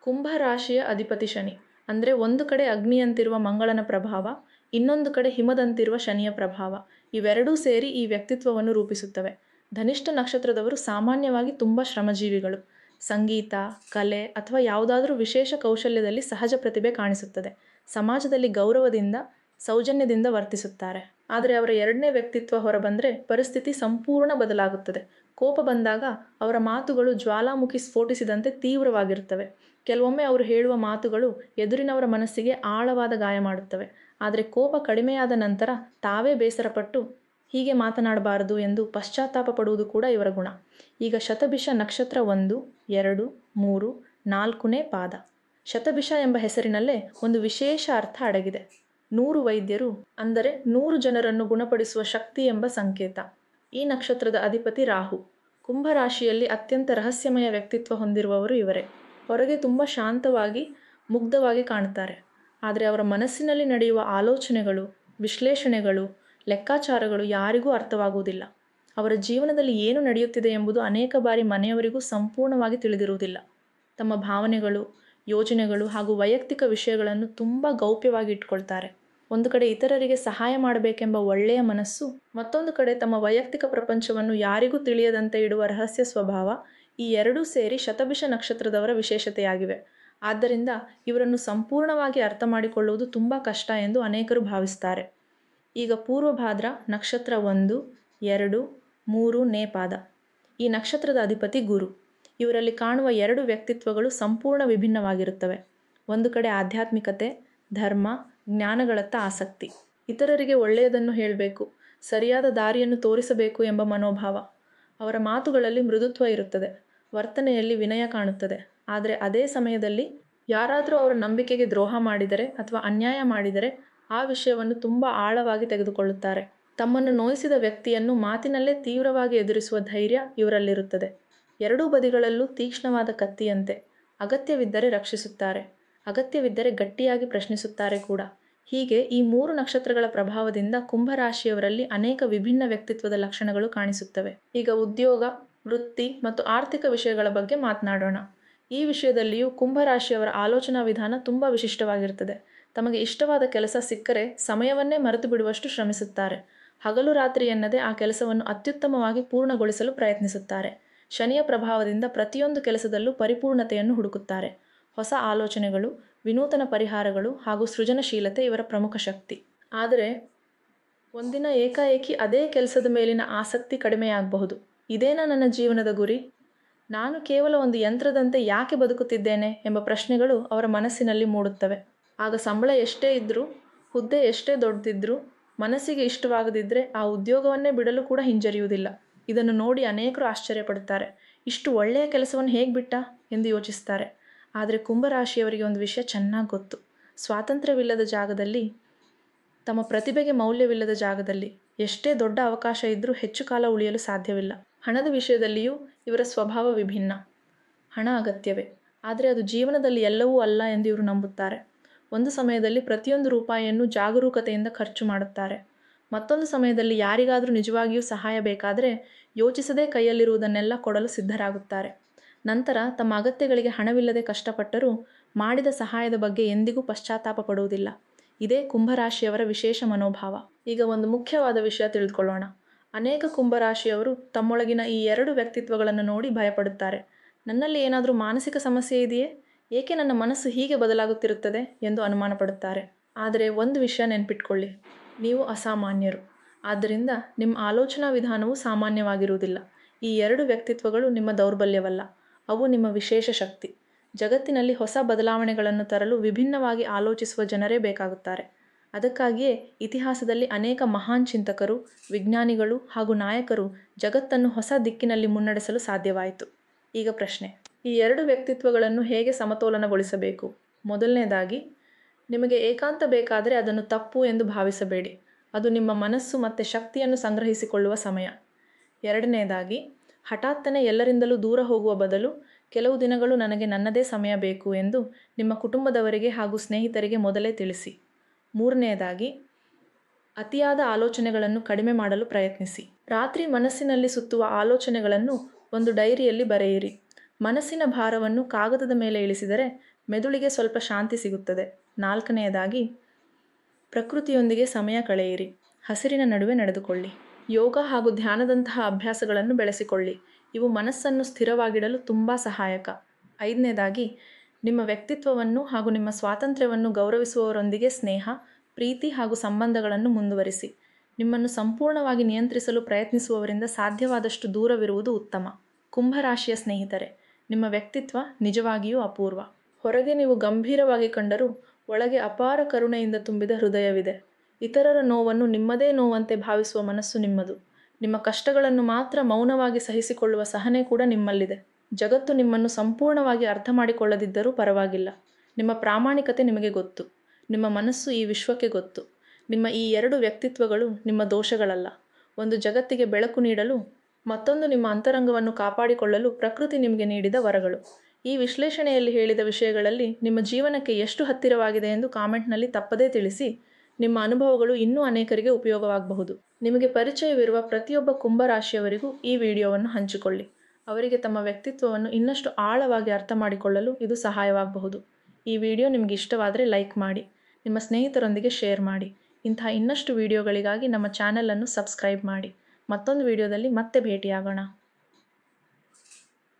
ಕುಂಭರಾಶಿಯ ಅಧಿಪತಿ ಶನಿ. ಅಂದರೆ ಒಂದು ಕಡೆ ಅಗ್ನಿಯಂತಿರುವ ಮಂಗಳನ ಪ್ರಭಾವ, ಇನ್ನೊಂದು ಕಡೆ ಹಿಮದಂತಿರುವ ಶನಿಯ ಪ್ರಭಾವ. ಇವೆರಡೂ ಸೇರಿ ಈ ವ್ಯಕ್ತಿತ್ವವನ್ನು ರೂಪಿಸುತ್ತವೆ. ಧನಿಷ್ಠ ನಕ್ಷತ್ರದವರು ಸಾಮಾನ್ಯವಾಗಿ ತುಂಬ ಶ್ರಮಜೀವಿಗಳು. ಸಂಗೀತ, ಕಲೆ ಅಥವಾ ಯಾವುದಾದರೂ ವಿಶೇಷ ಕೌಶಲ್ಯದಲ್ಲಿ ಸಹಜ ಪ್ರತಿಭೆ ಕಾಣಿಸುತ್ತದೆ. ಸಮಾಜದಲ್ಲಿ ಗೌರವದಿಂದ, ಸೌಜನ್ಯದಿಂದ ವರ್ತಿಸುತ್ತಾರೆ. ಆದರೆ ಅವರ ಎರಡನೇ ವ್ಯಕ್ತಿತ್ವ ಹೊರಬಂದರೆ ಪರಿಸ್ಥಿತಿ ಸಂಪೂರ್ಣ ಬದಲಾಗುತ್ತದೆ. ಕೋಪ ಬಂದಾಗ ಅವರ ಮಾತುಗಳು ಜ್ವಾಲಾಮುಖಿ ಸ್ಫೋಟಿಸಿದಂತೆ ತೀವ್ರವಾಗಿರುತ್ತವೆ. ಕೆಲವೊಮ್ಮೆ ಅವರು ಹೇಳುವ ಮಾತುಗಳು ಎದುರಿನವರ ಮನಸ್ಸಿಗೆ ಆಳವಾದ ಗಾಯ ಮಾಡುತ್ತವೆ. ಆದರೆ ಕೋಪ ಕಡಿಮೆಯಾದ ನಂತರ ತಾವೇ ಬೇಸರಪಟ್ಟು ಹೀಗೆ ಮಾತನಾಡಬಾರದು ಎಂದು ಪಶ್ಚಾತ್ತಾಪ ಪಡುವುದು ಕೂಡ ಇವರ ಗುಣ. ಈಗ ಶತಭಿಷ ನಕ್ಷತ್ರ 1, 2, 3, 4ನೇ ಪಾದ. ಶತಭಿಷ ಎಂಬ ಹೆಸರಿನಲ್ಲೇ ಒಂದು ವಿಶೇಷ ಅರ್ಥ ಅಡಗಿದೆ. 100 ವೈದ್ಯರು ಅಂದರೆ 100 ಜನರನ್ನು ಗುಣಪಡಿಸುವ ಶಕ್ತಿ ಎಂಬ ಸಂಕೇತ. ಈ ನಕ್ಷತ್ರದ ಅಧಿಪತಿ ರಾಹು. ಕುಂಭರಾಶಿಯಲ್ಲಿ ಅತ್ಯಂತ ರಹಸ್ಯಮಯ ವ್ಯಕ್ತಿತ್ವ ಹೊಂದಿರುವವರು ಇವರೇ. ಹೊರಗೆ ತುಂಬ ಶಾಂತವಾಗಿ, ಮುಗ್ಧವಾಗಿ ಕಾಣುತ್ತಾರೆ. ಆದರೆ ಅವರ ಮನಸ್ಸಿನಲ್ಲಿ ನಡೆಯುವ ಆಲೋಚನೆಗಳು, ವಿಶ್ಲೇಷಣೆಗಳು, ಲೆಕ್ಕಾಚಾರಗಳು ಯಾರಿಗೂ ಅರ್ಥವಾಗುವುದಿಲ್ಲ. ಅವರ ಜೀವನದಲ್ಲಿ ಏನು ನಡೆಯುತ್ತಿದೆ ಎಂಬುದು ಅನೇಕ ಬಾರಿ ಮನೆಯವರಿಗೂ ಸಂಪೂರ್ಣವಾಗಿ ತಿಳಿದಿರುವುದಿಲ್ಲ. ತಮ್ಮ ಭಾವನೆಗಳು, ಯೋಜನೆಗಳು ಹಾಗೂ ವೈಯಕ್ತಿಕ ವಿಷಯಗಳನ್ನು ತುಂಬ ಗೌಪ್ಯವಾಗಿ ಇಟ್ಕೊಳ್ತಾರೆ. ಒಂದು ಕಡೆ ಇತರರಿಗೆ ಸಹಾಯ ಮಾಡಬೇಕೆಂಬ ಒಳ್ಳೆಯ ಮನಸ್ಸು, ಮತ್ತೊಂದು ಕಡೆ ತಮ್ಮ ವೈಯಕ್ತಿಕ ಪ್ರಪಂಚವನ್ನು ಯಾರಿಗೂ ತಿಳಿಯದಂತೆ ಇಡುವ ರಹಸ್ಯ ಸ್ವಭಾವ, ಈ ಎರಡೂ ಸೇರಿ ಶತಭಿಷ ನಕ್ಷತ್ರದವರ ವಿಶೇಷತೆಯಾಗಿವೆ. ಆದ್ದರಿಂದ ಇವರನ್ನು ಸಂಪೂರ್ಣವಾಗಿ ಅರ್ಥ ಮಾಡಿಕೊಳ್ಳುವುದು ತುಂಬ ಕಷ್ಟ ಎಂದು ಅನೇಕರು ಭಾವಿಸುತ್ತಾರೆ. ಈಗ ಪೂರ್ವಭಾದ್ರ ನಕ್ಷತ್ರ 1, 2, 3ನೇ ಪಾದ. ಈ ನಕ್ಷತ್ರದ ಅಧಿಪತಿ ಗುರು. ಇವರಲ್ಲಿ ಕಾಣುವ 2 ವ್ಯಕ್ತಿತ್ವಗಳು ಸಂಪೂರ್ಣ ವಿಭಿನ್ನವಾಗಿರುತ್ತವೆ. ಒಂದು ಕಡೆ ಆಧ್ಯಾತ್ಮಿಕತೆ, ಧರ್ಮ, ಜ್ಞಾನಗಳತ್ತ ಆಸಕ್ತಿ. ಇತರರಿಗೆ ಒಳ್ಳೆಯದನ್ನು ಹೇಳಬೇಕು, ಸರಿಯಾದ ದಾರಿಯನ್ನು ತೋರಿಸಬೇಕು ಎಂಬ ಮನೋಭಾವ. ಅವರ ಮಾತುಗಳಲ್ಲಿ ಮೃದುತ್ವ ಇರುತ್ತದೆ, ವರ್ತನೆಯಲ್ಲಿ ವಿನಯ ಕಾಣುತ್ತದೆ. ಆದರೆ ಅದೇ ಸಮಯದಲ್ಲಿ ಯಾರಾದರೂ ಅವರ ನಂಬಿಕೆಗೆ ದ್ರೋಹ ಮಾಡಿದರೆ ಅಥವಾ ಅನ್ಯಾಯ ಮಾಡಿದರೆ ಆ ವಿಷಯವನ್ನು ತುಂಬ ಆಳವಾಗಿ ತೆಗೆದುಕೊಳ್ಳುತ್ತಾರೆ. ತಮ್ಮನ್ನು ನೋಯಿಸಿದ ವ್ಯಕ್ತಿಯನ್ನು ಮಾತಿನಲ್ಲೇ ತೀವ್ರವಾಗಿ ಎದುರಿಸುವ ಧೈರ್ಯ ಇವರಲ್ಲಿರುತ್ತದೆ. ಎರಡೂ ಬದಿಗಳಲ್ಲೂ ತೀಕ್ಷ್ಣವಾದ ಕತ್ತಿಯಂತೆ. ಅಗತ್ಯವಿದ್ದರೆ ರಕ್ಷಿಸುತ್ತಾರೆ, ಅಗತ್ಯವಿದ್ದರೆ ಗಟ್ಟಿಯಾಗಿ ಪ್ರಶ್ನಿಸುತ್ತಾರೆ ಕೂಡ. ಹೀಗೆ ಈ 3 ನಕ್ಷತ್ರಗಳ ಪ್ರಭಾವದಿಂದ ಕುಂಭರಾಶಿಯವರಲ್ಲಿ ಅನೇಕ ವಿಭಿನ್ನ ವ್ಯಕ್ತಿತ್ವದ ಲಕ್ಷಣಗಳು ಕಾಣಿಸುತ್ತವೆ. ಈಗ ಉದ್ಯೋಗ, ವೃತ್ತಿ ಮತ್ತು ಆರ್ಥಿಕ ವಿಷಯಗಳ ಬಗ್ಗೆ ಮಾತನಾಡೋಣ. ಈ ವಿಷಯದಲ್ಲಿಯೂ ಕುಂಭರಾಶಿಯವರ ಆಲೋಚನಾ ವಿಧಾನ ತುಂಬ ವಿಶಿಷ್ಟವಾಗಿರುತ್ತದೆ. ತಮಗೆ ಇಷ್ಟವಾದ ಕೆಲಸ ಸಿಕ್ಕರೆ ಸಮಯವನ್ನೇ ಮರೆತು ಬಿಡುವಷ್ಟು ಶ್ರಮಿಸುತ್ತಾರೆ. ಹಗಲು ರಾತ್ರಿ ಎನ್ನದೇ ಆ ಕೆಲಸವನ್ನು ಅತ್ಯುತ್ತಮವಾಗಿ ಪೂರ್ಣಗೊಳಿಸಲು ಪ್ರಯತ್ನಿಸುತ್ತಾರೆ. ಶನಿಯ ಪ್ರಭಾವದಿಂದ ಪ್ರತಿಯೊಂದು ಕೆಲಸದಲ್ಲೂ ಪರಿಪೂರ್ಣತೆಯನ್ನು ಹುಡುಕುತ್ತಾರೆ. ಹೊಸ ಆಲೋಚನೆಗಳು, ವಿನೂತನ ಪರಿಹಾರಗಳು ಹಾಗೂ ಸೃಜನಶೀಲತೆ ಇವರ ಪ್ರಮುಖ ಶಕ್ತಿ. ಆದರೆ ಒಂದಿನ ಏಕಾಏಕಿ ಅದೇ ಕೆಲಸದ ಮೇಲಿನ ಆಸಕ್ತಿ ಕಡಿಮೆಯಾಗಬಹುದು. ಇದೇನಾ ನನ್ನ ಜೀವನದ ಗುರಿ? ನಾನು ಕೇವಲ ಒಂದು ಯಂತ್ರದಂತೆ ಯಾಕೆ ಬದುಕುತ್ತಿದ್ದೇನೆ ಎಂಬ ಪ್ರಶ್ನೆಗಳು ಅವರ ಮನಸ್ಸಿನಲ್ಲಿ ಮೂಡುತ್ತವೆ. ಆಗ ಸಂಬಳ ಎಷ್ಟೇ ಇದ್ದರೂ, ಹುದ್ದೆ ಎಷ್ಟೇ ದೊಡ್ಡದಿದ್ದರೂ, ಮನಸ್ಸಿಗೆ ಇಷ್ಟವಾಗದಿದ್ದರೆ ಆ ಉದ್ಯೋಗವನ್ನೇ ಬಿಡಲು ಕೂಡ ಹಿಂಜರಿಯುವುದಿಲ್ಲ. ಇದನ್ನು ನೋಡಿ ಅನೇಕರು ಆಶ್ಚರ್ಯಪಡುತ್ತಾರೆ. ಇಷ್ಟು ಒಳ್ಳೆಯ ಕೆಲಸವನ್ನು ಹೇಗೆ ಬಿಟ್ಟ ಎಂದು ಯೋಚಿಸ್ತಾರೆ. ಆದರೆ ಕುಂಭರಾಶಿಯವರಿಗೆ ಒಂದು ವಿಷಯ ಚೆನ್ನಾಗಿ ಗೊತ್ತು. ಸ್ವಾತಂತ್ರ್ಯವಿಲ್ಲದ ಜಾಗದಲ್ಲಿ, ತಮ್ಮ ಪ್ರತಿಭೆಗೆ ಮೌಲ್ಯವಿಲ್ಲದ ಜಾಗದಲ್ಲಿ ಎಷ್ಟೇ ದೊಡ್ಡ ಅವಕಾಶ ಇದ್ದರೂ ಹೆಚ್ಚು ಕಾಲ ಉಳಿಯಲು ಸಾಧ್ಯವಿಲ್ಲ. ಹಣದ ವಿಷಯದಲ್ಲಿಯೂ ಇವರ ಸ್ವಭಾವ ವಿಭಿನ್ನ. ಹಣ ಅಗತ್ಯವೇ, ಆದರೆ ಅದು ಜೀವನದಲ್ಲಿ ಎಲ್ಲವೂ ಅಲ್ಲ ಎಂದು ಇವರು ನಂಬುತ್ತಾರೆ. ಒಂದು ಸಮಯದಲ್ಲಿ ಪ್ರತಿಯೊಂದು ರೂಪಾಯಿಯನ್ನು ಜಾಗರೂಕತೆಯಿಂದ ಖರ್ಚು ಮಾಡುತ್ತಾರೆ. ಮತ್ತೊಂದು ಸಮಯದಲ್ಲಿ ಯಾರಿಗಾದರೂ ನಿಜವಾಗಿಯೂ ಸಹಾಯ ಬೇಕಾದರೆ ಯೋಚಿಸದೇ ಕೈಯಲ್ಲಿರುವುದನ್ನೆಲ್ಲ ಕೊಡಲು ಸಿದ್ಧರಾಗುತ್ತಾರೆ. ನಂತರ ತಮ್ಮ ಅಗತ್ಯಗಳಿಗೆ ಹಣವಿಲ್ಲದೆ ಕಷ್ಟಪಟ್ಟರೂ ಮಾಡಿದ ಸಹಾಯದ ಬಗ್ಗೆ ಎಂದಿಗೂ ಪಶ್ಚಾತ್ತಾಪ ಪಡುವುದಿಲ್ಲ. ಇದೇ ಕುಂಭರಾಶಿಯವರ ವಿಶೇಷ ಮನೋಭಾವ. ಈಗ ಒಂದು ಮುಖ್ಯವಾದ ವಿಷಯ ತಿಳಿದುಕೊಳ್ಳೋಣ. ಅನೇಕ ಕುಂಭರಾಶಿಯವರು ತಮ್ಮೊಳಗಿನ ಈ 2 ವ್ಯಕ್ತಿತ್ವಗಳನ್ನು ನೋಡಿ ಭಯಪಡುತ್ತಾರೆ. ನನ್ನಲ್ಲಿ ಏನಾದರೂ ಮಾನಸಿಕ ಸಮಸ್ಯೆ ಇದೆಯೇ? ಏಕೆ ನನ್ನ ಮನಸ್ಸು ಹೀಗೆ ಬದಲಾಗುತ್ತಿರುತ್ತದೆ ಎಂದು ಅನುಮಾನ ಪಡುತ್ತಾರೆ. ಆದರೆ ಒಂದು ವಿಷಯ ನೆನಪಿಟ್ಕೊಳ್ಳಿ, ನೀವು ಅಸಾಮಾನ್ಯರು. ಆದ್ದರಿಂದ ನಿಮ್ಮ ಆಲೋಚನಾ ವಿಧಾನವು ಸಾಮಾನ್ಯವಾಗಿರುವುದಿಲ್ಲ. ಈ 2 ವ್ಯಕ್ತಿತ್ವಗಳು ನಿಮ್ಮ ದೌರ್ಬಲ್ಯವಲ್ಲ, ಅವು ನಿಮ್ಮ ವಿಶೇಷ ಶಕ್ತಿ. ಜಗತ್ತಿನಲ್ಲಿ ಹೊಸ ಬದಲಾವಣೆಗಳನ್ನು ತರಲು ವಿಭಿನ್ನವಾಗಿ ಆಲೋಚಿಸುವ ಜನರೇ ಬೇಕಾಗುತ್ತಾರೆ. ಅದಕ್ಕಾಗಿಯೇ ಇತಿಹಾಸದಲ್ಲಿ ಅನೇಕ ಮಹಾನ್ ಚಿಂತಕರು, ವಿಜ್ಞಾನಿಗಳು ಹಾಗೂ ನಾಯಕರು ಜಗತ್ತನ್ನು ಹೊಸ ದಿಕ್ಕಿನಲ್ಲಿ ಮುನ್ನಡೆಸಲು ಸಾಧ್ಯವಾಯಿತು. ಈಗ ಪ್ರಶ್ನೆ, ಈ 2 ವ್ಯಕ್ತಿತ್ವಗಳನ್ನು ಹೇಗೆ ಸಮತೋಲನಗೊಳಿಸಬೇಕು? ಮೊದಲನೇದಾಗಿ, ನಿಮಗೆ ಏಕಾಂತ ಬೇಕಾದರೆ ಅದನ್ನು ತಪ್ಪು ಎಂದು ಭಾವಿಸಬೇಡಿ. ಅದು ನಿಮ್ಮ ಮನಸ್ಸು ಮತ್ತು ಶಕ್ತಿಯನ್ನು ಸಂಗ್ರಹಿಸಿಕೊಳ್ಳುವ ಸಮಯ. ಎರಡನೇದಾಗಿ, ಹಠಾತ್ತನೆ ಎಲ್ಲರಿಂದಲೂ ದೂರ ಹೋಗುವ ಬದಲು ಕೆಲವು ದಿನಗಳು ನನಗೆ ನನ್ನದೇ ಸಮಯ ಬೇಕು ಎಂದು ನಿಮ್ಮ ಕುಟುಂಬದವರಿಗೆ ಹಾಗೂ ಸ್ನೇಹಿತರಿಗೆ ಮೊದಲೇ ತಿಳಿಸಿ. ಮೂರನೆಯದಾಗಿ, ಅತಿಯಾದ ಆಲೋಚನೆಗಳನ್ನು ಕಡಿಮೆ ಮಾಡಲು ಪ್ರಯತ್ನಿಸಿ. ರಾತ್ರಿ ಮನಸ್ಸಿನಲ್ಲಿ ಸುತ್ತುವ ಆಲೋಚನೆಗಳನ್ನು ಒಂದು ಡೈರಿಯಲ್ಲಿ ಬರೆಯಿರಿ. ಮನಸ್ಸಿನ ಭಾರವನ್ನು ಕಾಗದದ ಮೇಲೆ ಇಳಿಸಿದರೆ ಮೆದುಳಿಗೆ ಸ್ವಲ್ಪ ಶಾಂತಿ ಸಿಗುತ್ತದೆ. ನಾಲ್ಕನೆಯದಾಗಿ, ಪ್ರಕೃತಿಯೊಂದಿಗೆ ಸಮಯ ಕಳೆಯಿರಿ. ಹಸಿರಿನ ನಡುವೆ ನಡೆದುಕೊಳ್ಳಿ. ಯೋಗ ಹಾಗೂ ಧ್ಯಾನದಂತಹ ಅಭ್ಯಾಸಗಳನ್ನು ಬೆಳೆಸಿಕೊಳ್ಳಿ. ಇವು ಮನಸ್ಸನ್ನು ಸ್ಥಿರವಾಗಿಡಲು ತುಂಬ ಸಹಾಯಕ. ಐದನೇದಾಗಿ, ನಿಮ್ಮ ವ್ಯಕ್ತಿತ್ವವನ್ನು ಹಾಗೂ ನಿಮ್ಮ ಸ್ವಾತಂತ್ರ್ಯವನ್ನು ಗೌರವಿಸುವವರೊಂದಿಗೆ ಸ್ನೇಹ, ಪ್ರೀತಿ ಹಾಗೂ ಸಂಬಂಧಗಳನ್ನು ಮುಂದುವರಿಸಿ. ನಿಮ್ಮನ್ನು ಸಂಪೂರ್ಣವಾಗಿ ನಿಯಂತ್ರಿಸಲು ಪ್ರಯತ್ನಿಸುವವರಿಂದ ಸಾಧ್ಯವಾದಷ್ಟು ದೂರವಿರುವುದು ಉತ್ತಮ. ಕುಂಭರಾಶಿಯ ಸ್ನೇಹಿತರೆ, ನಿಮ್ಮ ವ್ಯಕ್ತಿತ್ವ ನಿಜವಾಗಿಯೂ ಅಪೂರ್ವ. ಹೊರಗೆ ನೀವು ಗಂಭೀರವಾಗಿ ಕಂಡರೂ ಒಳಗೆ ಅಪಾರ ಕರುಣೆಯಿಂದ ತುಂಬಿದ ಹೃದಯವಿದೆ. ಇತರರ ನೋವನ್ನು ನಿಮ್ಮದೇ ನೋವಂತೆ ಭಾವಿಸುವ ಮನಸ್ಸು ನಿಮ್ಮದು. ನಿಮ್ಮ ಕಷ್ಟಗಳನ್ನು ಮಾತ್ರ ಮೌನವಾಗಿ ಸಹಿಸಿಕೊಳ್ಳುವ ಸಹನೆ ಕೂಡ ನಿಮ್ಮಲ್ಲಿದೆ. ಜಗತ್ತು ನಿಮ್ಮನ್ನು ಸಂಪೂರ್ಣವಾಗಿ ಅರ್ಥ ಮಾಡಿಕೊಳ್ಳದಿದ್ದರೂ ಪರವಾಗಿಲ್ಲ. ನಿಮ್ಮ ಪ್ರಾಮಾಣಿಕತೆ ನಿಮಗೆ ಗೊತ್ತು. ನಿಮ್ಮ ಮನಸ್ಸು ಈ ವಿಶ್ವಕ್ಕೆ ಗೊತ್ತು. ನಿಮ್ಮ ಈ 2 ವ್ಯಕ್ತಿತ್ವಗಳು ನಿಮ್ಮ ದೋಷಗಳಲ್ಲ. ಒಂದು ಜಗತ್ತಿಗೆ ಬೆಳಕು ನೀಡಲು, ಮತ್ತೊಂದು ನಿಮ್ಮ ಅಂತರಂಗವನ್ನು ಕಾಪಾಡಿಕೊಳ್ಳಲು ಪ್ರಕೃತಿ ನಿಮಗೆ ನೀಡಿದ ವರಗಳು. ಈ ವಿಶ್ಲೇಷಣೆಯಲ್ಲಿ ಹೇಳಿದ ವಿಷಯಗಳಲ್ಲಿ ನಿಮ್ಮ ಜೀವನಕ್ಕೆ ಎಷ್ಟು ಹತ್ತಿರವಾಗಿದೆ ಎಂದು ಕಾಮೆಂಟ್ನಲ್ಲಿ ತಪ್ಪದೇ ತಿಳಿಸಿ. ನಿಮ್ಮ ಅನುಭವಗಳು ಇನ್ನೂ ಅನೇಕರಿಗೆ ಉಪಯೋಗವಾಗಬಹುದು. ನಿಮಗೆ ಪರಿಚಯವಿರುವ ಪ್ರತಿಯೊಬ್ಬ ಕುಂಭರಾಶಿಯವರಿಗೂ ಈ ವಿಡಿಯೋವನ್ನು ಹಂಚಿಕೊಳ್ಳಿ. ಅವರಿಗೆ ತಮ್ಮ ವ್ಯಕ್ತಿತ್ವವನ್ನು ಇನ್ನಷ್ಟು ಆಳವಾಗಿ ಅರ್ಥ ಮಾಡಿಕೊಳ್ಳಲು ಇದು ಸಹಾಯವಾಗಬಹುದು. ಈ ವಿಡಿಯೋ ನಿಮಗೆ ಇಷ್ಟವಾದರೆ ಲೈಕ್ ಮಾಡಿ, ನಿಮ್ಮ ಸ್ನೇಹಿತರೊಂದಿಗೆ ಶೇರ್ ಮಾಡಿ. ಇಂತಹ ಇನ್ನಷ್ಟು ವಿಡಿಯೋಗಳಿಗಾಗಿ ನಮ್ಮ ಚಾನಲನ್ನು ಸಬ್ಸ್ಕ್ರೈಬ್ ಮಾಡಿ. ಮತ್ತೊಂದು ವಿಡಿಯೋದಲ್ಲಿ ಮತ್ತೆ ಭೇಟಿಯಾಗೋಣ.